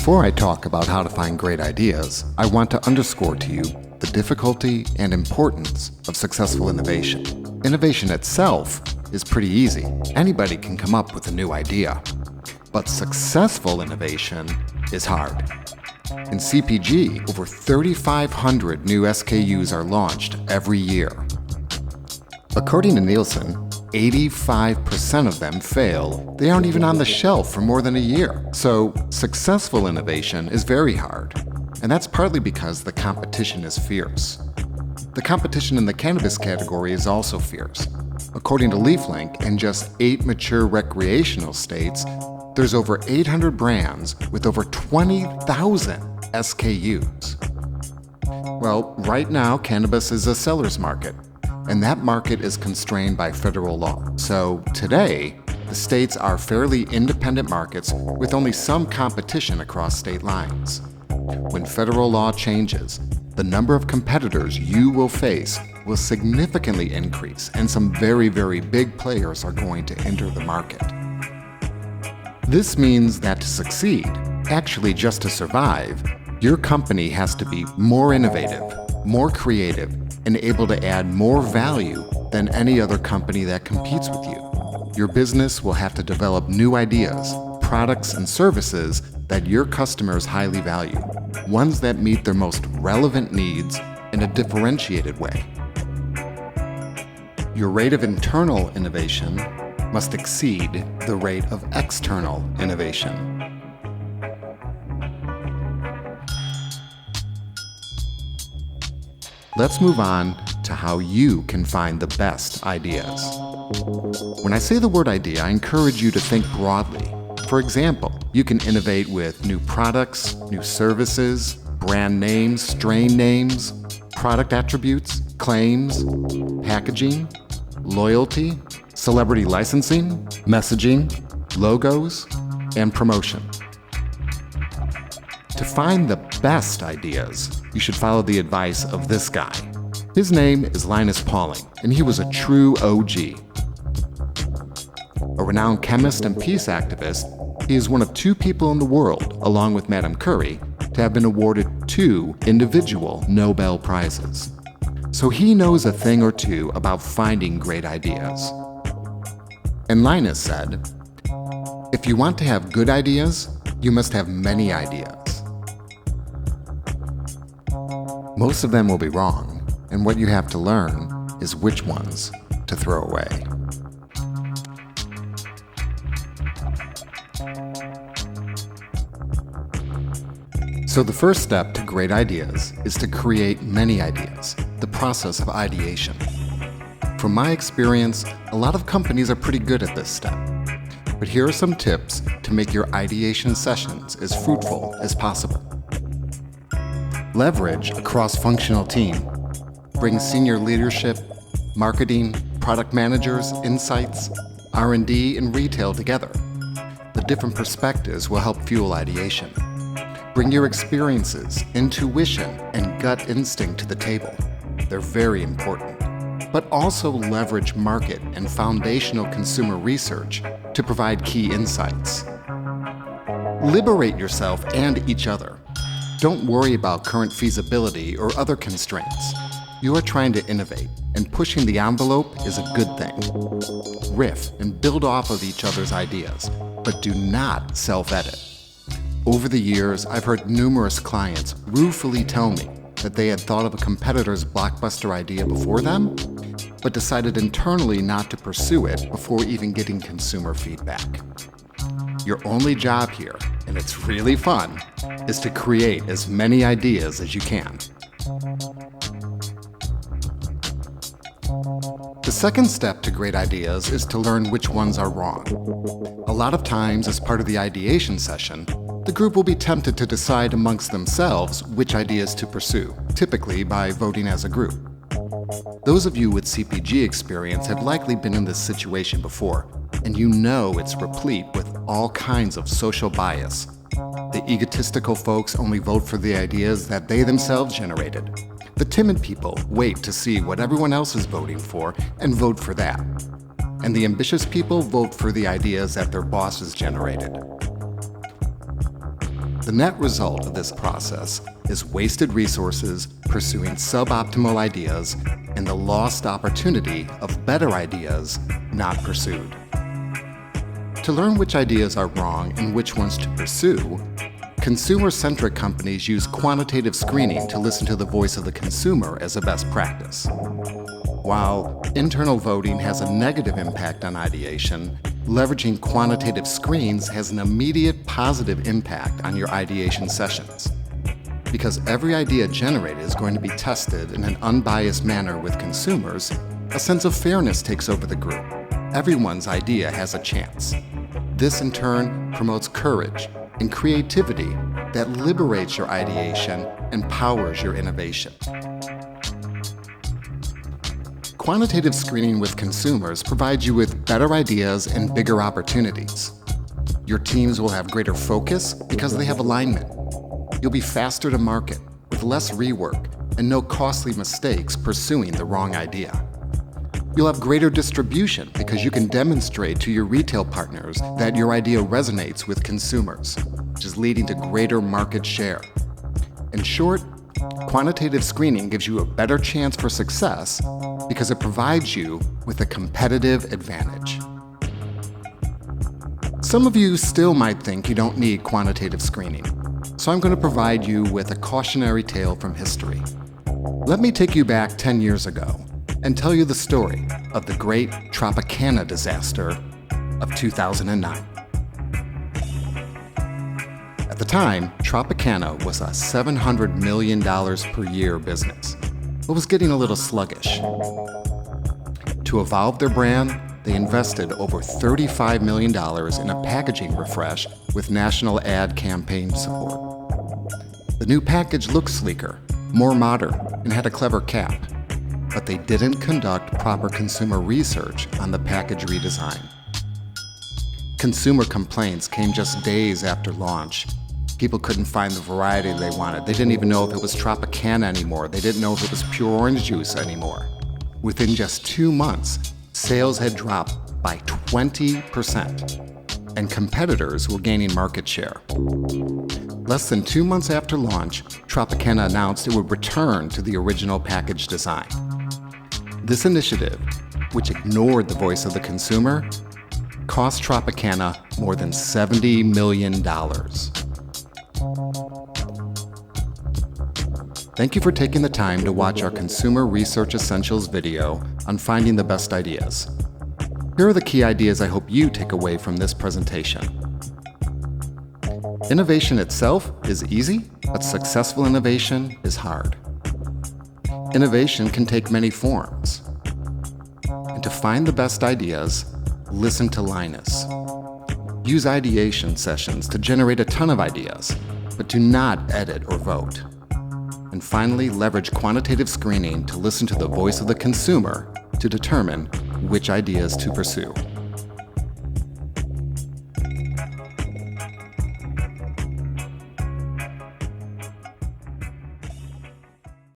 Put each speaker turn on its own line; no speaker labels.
Before I talk about how to find great ideas, I want to underscore to you the difficulty and importance of successful innovation. Innovation itself is pretty easy. Anybody can come up with a new idea. But successful innovation is hard. In CPG, over 3,500 new SKUs are launched every year. According to Nielsen, 85% of them fail. They aren't even on the shelf for more than a year. So, successful innovation is very hard. And that's partly because the competition is fierce. The competition in the cannabis category is also fierce. According to LeafLink, in just 8 mature recreational states, there's over 800 brands with over 20,000 SKUs. Well, right now, cannabis is a seller's market, and that market is constrained by federal law. So today, the states are fairly independent markets with only some competition across state lines. When federal law changes, the number of competitors you will face will significantly increase, and some very, very big players are going to enter the market. This means that to succeed, actually just to survive, your company has to be more innovative, more creative, and able to add more value than any other company that competes with you. Your business will have to develop new ideas, products, and services that your customers highly value, ones that meet their most relevant needs in a differentiated way. Your rate of internal innovation must exceed the rate of external innovation. Let's move on to how you can find the best ideas. When I say the word idea, I encourage you to think broadly. For example, you can innovate with new products, new services, brand names, strain names, product attributes, claims, packaging, loyalty, celebrity licensing, messaging, logos, and promotion. To find the best ideas, you should follow the advice of this guy. His name is Linus Pauling, and he was a true OG. A renowned chemist and peace activist, he is one of 2 people in the world, along with Madame Curie, to have been awarded 2 individual Nobel Prizes. So he knows a thing or two about finding great ideas. And Linus said, "If you want to have good ideas, you must have many ideas. Most of them will be wrong, and what you have to learn is which ones to throw away." So the first step to great ideas is to create many ideas, the process of ideation. From my experience, a lot of companies are pretty good at this step. But here are some tips to make your ideation sessions as fruitful as possible. Leverage a cross-functional team. Bring senior leadership, marketing, product managers, insights, R&D, and retail together. The different perspectives will help fuel ideation. Bring your experiences, intuition, and gut instinct to the table. They're very important. But also leverage market and foundational consumer research to provide key insights. Liberate yourself and each other. Don't worry about current feasibility or other constraints. You are trying to innovate, and pushing the envelope is a good thing. Riff and build off of each other's ideas, but do not self-edit. Over the years, I've heard numerous clients ruefully tell me that they had thought of a competitor's blockbuster idea before them, but decided internally not to pursue it before even getting consumer feedback. Your only job here, and it's really fun, is to create as many ideas as you can. The second step to great ideas is to learn which ones are wrong. A lot of times, as part of the ideation session, the group will be tempted to decide amongst themselves which ideas to pursue, typically by voting as a group. Those of you with CPG experience have likely been in this situation before, and you know it's replete with all kinds of social bias. The egotistical folks only vote for the ideas that they themselves generated. The timid people wait to see what everyone else is voting for and vote for that. And the ambitious people vote for the ideas that their bosses generated. The net result of this process is wasted resources pursuing suboptimal ideas and the lost opportunity of better ideas not pursued. To learn which ideas are wrong and which ones to pursue, consumer-centric companies use quantitative screening to listen to the voice of the consumer as a best practice. While internal voting has a negative impact on ideation, leveraging quantitative screens has an immediate positive impact on your ideation sessions. Because every idea generated is going to be tested in an unbiased manner with consumers, a sense of fairness takes over the group. Everyone's idea has a chance. This in turn promotes courage and creativity that liberates your ideation and powers your innovation. Quantitative screening with consumers provides you with better ideas and bigger opportunities. Your teams will have greater focus because they have alignment. You'll be faster to market with less rework and no costly mistakes pursuing the wrong idea. You'll have greater distribution because you can demonstrate to your retail partners that your idea resonates with consumers, which is leading to greater market share. In short, quantitative screening gives you a better chance for success because it provides you with a competitive advantage. Some of you still might think you don't need quantitative screening, so I'm going to provide you with a cautionary tale from history. Let me take you back 10 years ago and tell you the story of the great Tropicana disaster of 2009. At the time, Tropicana was a $700 million per year business, but was getting a little sluggish. To evolve their brand, they invested over $35 million in a packaging refresh with national ad campaign support. The new package looked sleeker, more modern, and had a clever cap, but they didn't conduct proper consumer research on the package redesign. Consumer complaints came just days after launch. People couldn't find the variety they wanted. They didn't even know if it was Tropicana anymore. They didn't know if it was pure orange juice anymore. Within just 2 months, sales had dropped by 20%, and competitors were gaining market share. Less than 2 months after launch, Tropicana announced it would return to the original package design. This initiative, which ignored the voice of the consumer, cost Tropicana more than $70 million. Thank you for taking the time to watch our Consumer Research Essentials video on finding the best ideas. Here are the key ideas I hope you take away from this presentation. Innovation itself is easy, but successful innovation is hard. Innovation can take many forms. And to find the best ideas, listen to Linus. Use ideation sessions to generate a ton of ideas, but do not edit or vote. And finally, leverage quantitative screening to listen to the voice of the consumer to determine which ideas to pursue.